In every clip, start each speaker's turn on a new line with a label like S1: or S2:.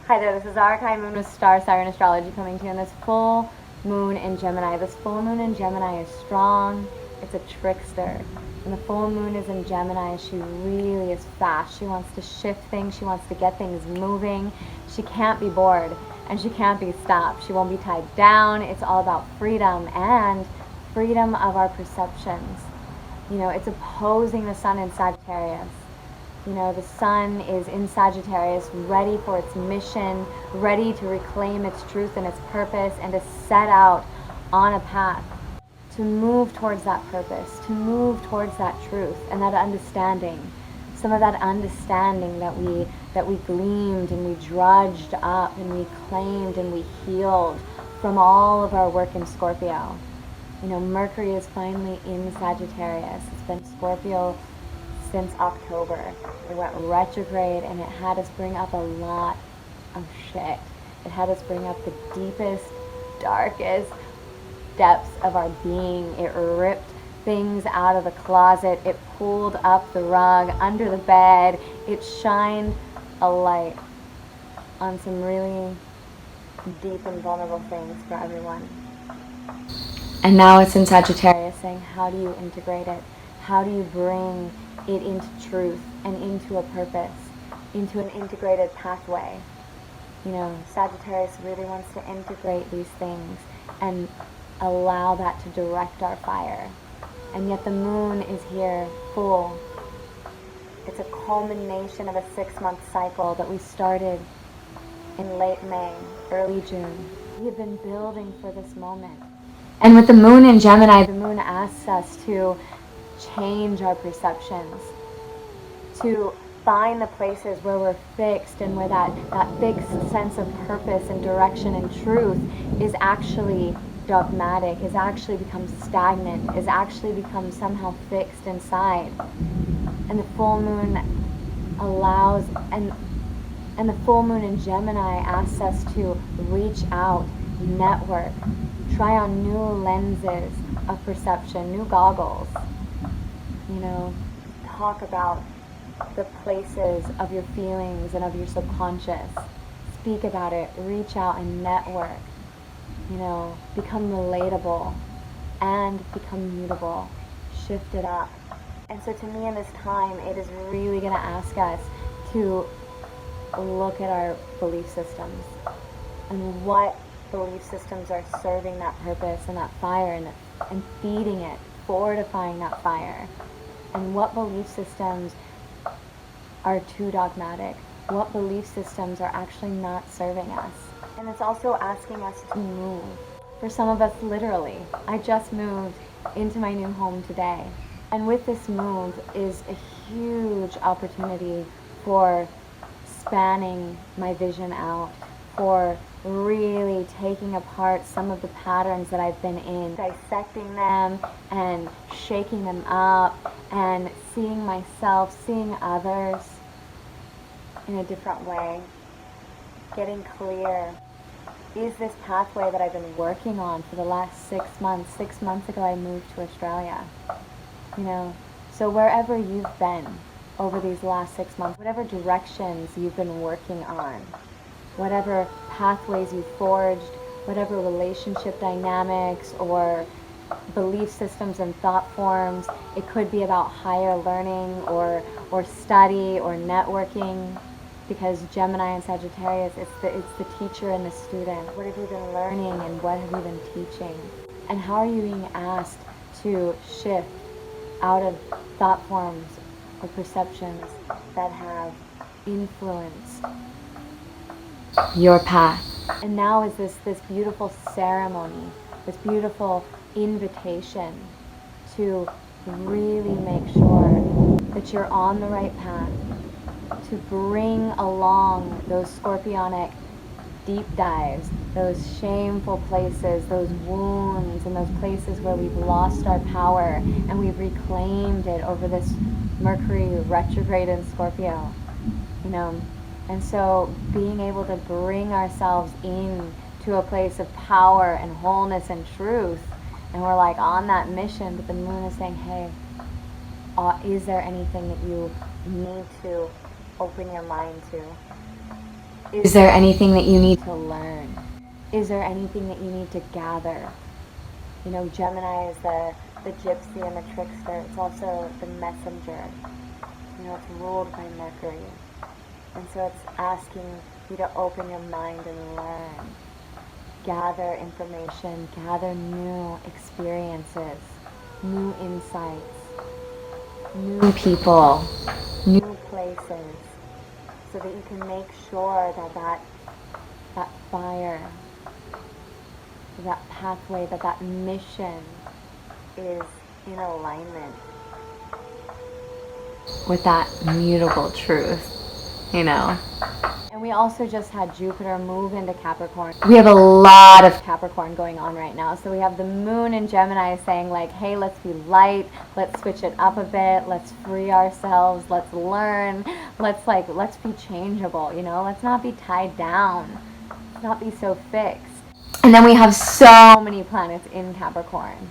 S1: Hi there, this is Archive Moon with Star Siren Astrology coming to you on this full moon in Gemini. This full moon in Gemini is strong, it's a trickster. When the full moon is in Gemini, she really is fast. She wants to shift things, she wants to get things moving. She can't be bored and she can't be stopped. She won't be tied down. It's all about freedom and freedom of our perceptions. You know, it's opposing the sun in Sagittarius. You know, the sun is in Sagittarius, ready for its mission, ready to reclaim its truth and its purpose, and to set out on a path to move towards that purpose, to move towards that truth and that understanding. Some of that understanding that we gleamed and we drudged up and we claimed and we healed from all of our work in Scorpio. You know, Mercury is finally in Sagittarius. It's been Scorpio since October. It went retrograde and it had us bring up a lot of shit. It had us bring up the deepest, darkest depths of our being. It ripped things out of the closet. It pulled up the rug under the bed. It shined a light on some really deep and vulnerable things for everyone. And now it's in Sagittarius saying, how do you integrate it? How do you bring it into truth and into a purpose, into an integrated pathway? You know, Sagittarius really wants to integrate these things and allow that to direct our fire. And yet the moon is here full. It's a culmination of a 6-month cycle that we started in late May, early June. We have been building for this moment. And with the moon in Gemini, the moon asks us to change our perceptions, to find the places where we're fixed and where that fixed sense of purpose and direction and truth is actually dogmatic, is actually become stagnant, is actually become somehow fixed inside. And the full moon allows, and the full moon in Gemini asks us to reach out, network, try on new lenses of perception, new goggles. You know, talk about the places of your feelings and of your subconscious. Speak about it, reach out and network. You know, become relatable and become mutable. Shift it up. And so to me in this time, it is really going to ask us to look at our belief systems and what belief systems are serving that purpose and that fire and feeding it, fortifying that fire. And what belief systems are too dogmatic? What belief systems are actually not serving us? And it's also asking us to move. For some of us, literally. I just moved into my new home today. And with this move is a huge opportunity for spanning my vision out, for really taking apart some of the patterns that I've been in, dissecting them and shaking them up and seeing myself, seeing others in a different way, getting clear. Is this pathway that I've been working on for the last 6 months? 6 months ago I moved to Australia. You know, so wherever you've been over these last 6 months, whatever directions you've been working on, whatever pathways you forged, whatever relationship dynamics or belief systems and thought forms, it could be about higher learning or study or networking, because Gemini and Sagittarius, it's the teacher and the student. What have you been learning and what have you been teaching? And how are you being asked to shift out of thought forms or perceptions that have influenced your path? And now is this beautiful ceremony, this beautiful invitation to really make sure that you're on the right path, to bring along those scorpionic deep dives, those shameful places, those wounds, and those places where we've lost our power and we've reclaimed it over this Mercury retrograde in Scorpio, you know. And so being able to bring ourselves in to a place of power and wholeness and truth, and we're like on that mission, but the moon is saying, hey, is there anything that you need to open your mind to? Is there anything that you need to learn? Is there anything that you need to gather? You know, Gemini is the gypsy and the trickster. It's also the messenger. You know, it's ruled by Mercury. And so it's asking you to open your mind and learn. Gather information, gather new experiences, new insights, new people, new places, so that you can make sure that fire, that pathway, that mission is in alignment with that mutable truth, you know. And we also just had Jupiter move into Capricorn. We have a lot of Capricorn going on right now. So we have the moon in Gemini saying like, hey, let's be light, let's switch it up a bit, let's free ourselves, let's learn, let's be changeable, you know, let's not be tied down, let's not be so fixed. And then we have so many planets in Capricorn.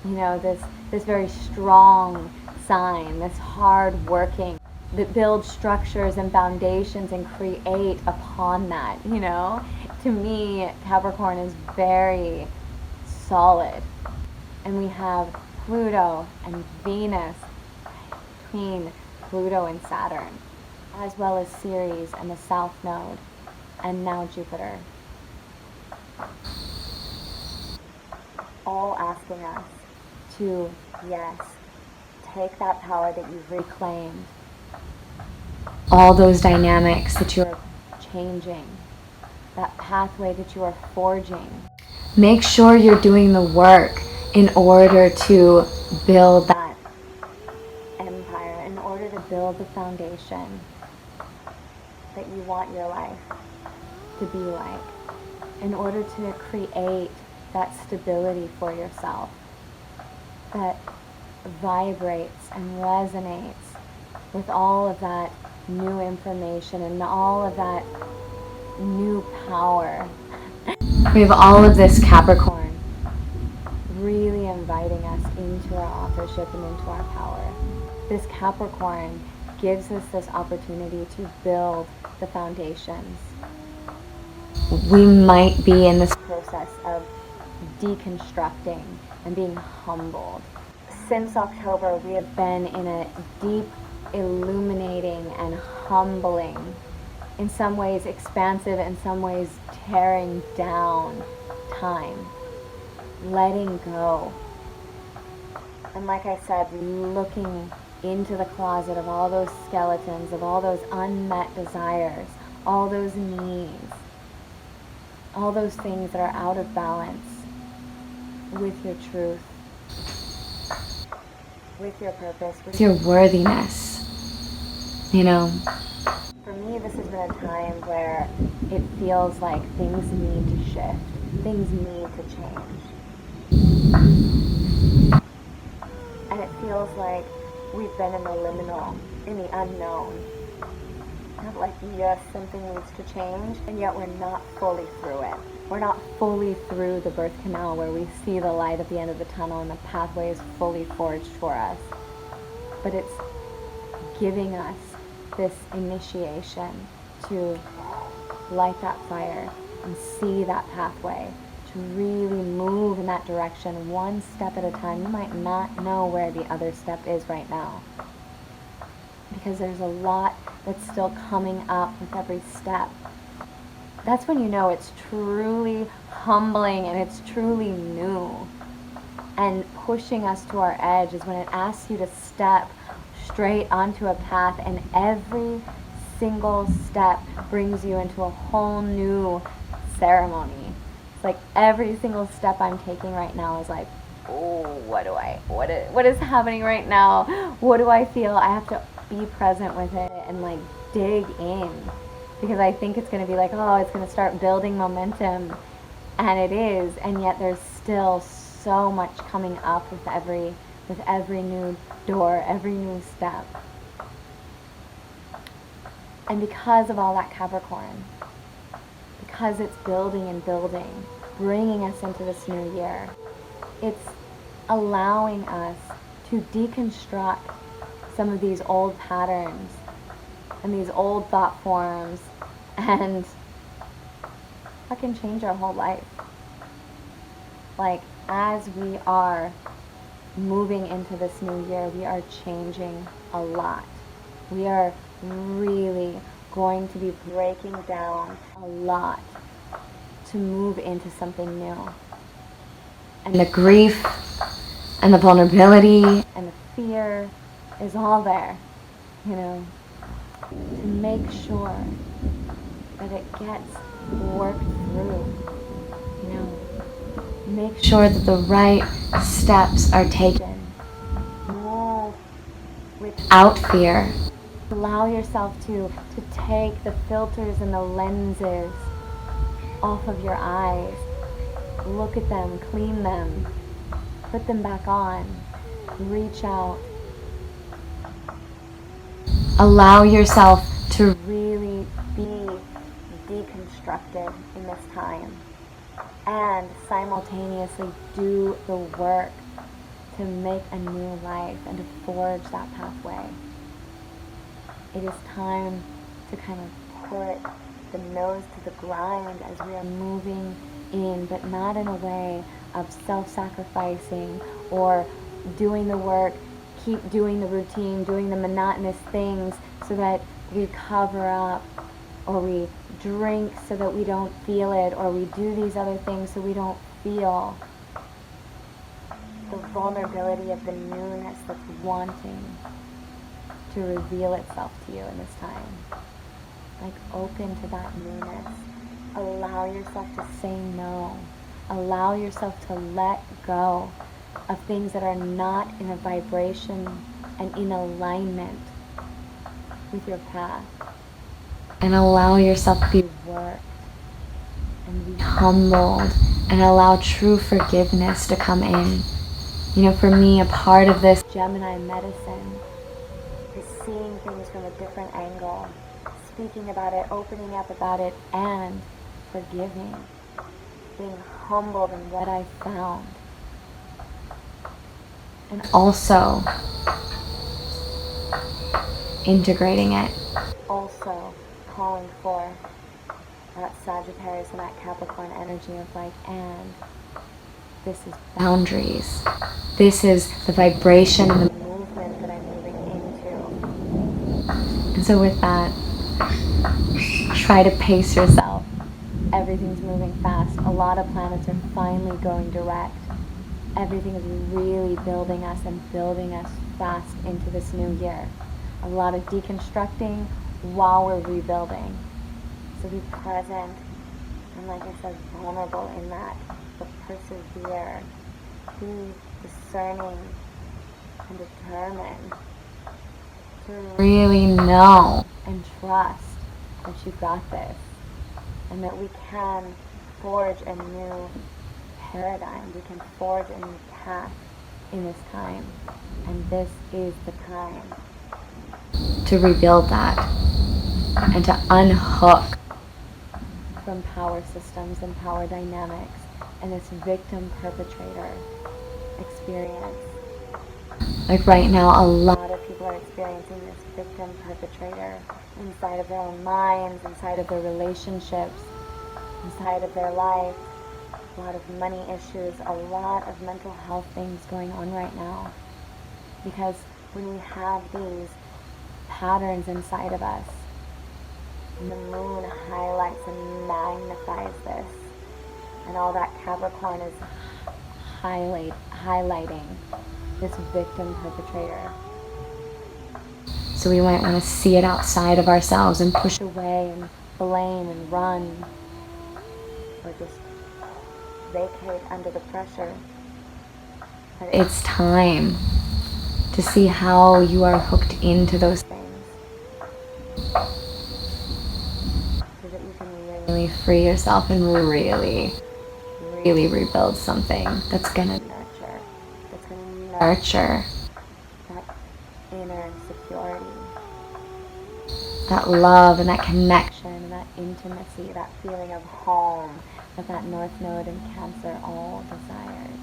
S1: You know, this very strong sign, this hard working, that build structures and foundations and create upon that, you know. To me, Capricorn is very solid. And we have Pluto and Venus between Pluto and Saturn, as well as Ceres and the South Node, and now Jupiter. All asking us to, yes, take that power that you've reclaimed, all those dynamics that you're changing, that pathway that you are forging. Make sure you're doing the work in order to build that empire, in order to build the foundation that you want your life to be like, in order to create that stability for yourself that vibrates and resonates with all of that new information and all of that new power. We have all of this Capricorn really inviting us into our authorship and into our power. This Capricorn gives us this opportunity to build the foundations. We might be in this process of deconstructing and being humbled. Since October, we have been in a deep, illuminating and humbling, in some ways expansive, in some ways tearing down time, letting go. And like I said, looking into the closet of all those skeletons, of all those unmet desires, all those needs, all those things that are out of balance with your truth, with your purpose, with your worthiness. You know, for me, this has been a time where it feels like things need to shift, things need to change. And it feels like we've been in the liminal, in the unknown. Not like, yes, something needs to change, and yet we're not fully through it. We're not fully through the birth canal where we see the light at the end of the tunnel and the pathway is fully forged for us. But it's giving us this initiation to light that fire and see that pathway, to really move in that direction one step at a time. You might not know where the other step is right now, because there's a lot that's still coming up with every step. That's when you know it's truly humbling and it's truly new. And pushing us to our edge is when it asks you to step straight onto a path, and every single step brings you into a whole new ceremony. It's like every single step I'm taking right now is like, oh, what is happening right now? What do I feel? I have to be present with it and like dig in, because I think it's going to be like, oh, it's going to start building momentum, and it is, and yet there's still so much coming up with every new door, every new step. And because of all that Capricorn, because it's building and building, bringing us into this new year, it's allowing us to deconstruct some of these old patterns and these old thought forms and that can change our whole life. Like, as we are moving into this new year, we are changing a lot. We are really going to be breaking down a lot to move into something new. And the grief and the vulnerability and the fear is all there, you know, to make sure that it gets worked through, you know, make sure that the right steps are taken. Move without fear. Allow yourself to take the filters and the lenses off of your eyes. Look at them, clean them, put them back on, reach out. Allow yourself to really be deconstructed in this time, and simultaneously do the work to make a new life and to forge that pathway. It is time to kind of put the nose to the grind as we are moving in, but not in a way of self-sacrificing or doing the work, keep doing the routine, doing the monotonous things so that we cover up, or we drink so that we don't feel it, or we do these other things so we don't feel the vulnerability of the newness that's wanting to reveal itself to you in this time. Like, open to that newness. Allow yourself to say no. Allow yourself to let go of things that are not in a vibration and in alignment with your path. And allow yourself to be worked and be humbled and allow true forgiveness to come in. You know, for me, a part of this Gemini medicine is seeing things from a different angle, speaking about it, opening up about it, and forgiving, being humbled in what I found. And also integrating it. Also calling for that Sagittarius and that Capricorn energy of like, and this is boundaries. This is the vibration and the movement that I'm moving into. And so with that, try to pace yourself. Everything's moving fast. A lot of planets are finally going direct. Everything is really building us and building us fast into this new year. A lot of deconstructing while we're rebuilding. So be present and, like I said, vulnerable in that, but persevere. Be discerning and determined to really know and trust that you got this, and that we can forge a new paradigm. We can forge a new path in this time, and this is the time to rebuild that and to unhook from power systems and power dynamics and this victim-perpetrator experience. Like right now, a lot of people are experiencing this victim-perpetrator inside of their own minds, inside of their relationships, inside of their life. A lot of money issues, a lot of mental health things going on right now. Because when we have these patterns inside of us, and the moon highlights and magnifies this, and all that Capricorn is highlighting this victim perpetrator. So we might want to see it outside of ourselves and push away and blame and run, or just vacate under the pressure. But it's time to see how you are hooked into those things, so that you can really free yourself and really rebuild something that's gonna nurture that inner security, that love and that connection and that intimacy, that feeling of home that North Node in Cancer all desires.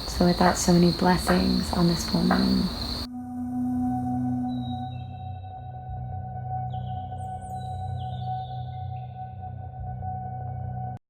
S1: So with that, so many blessings on this full moon.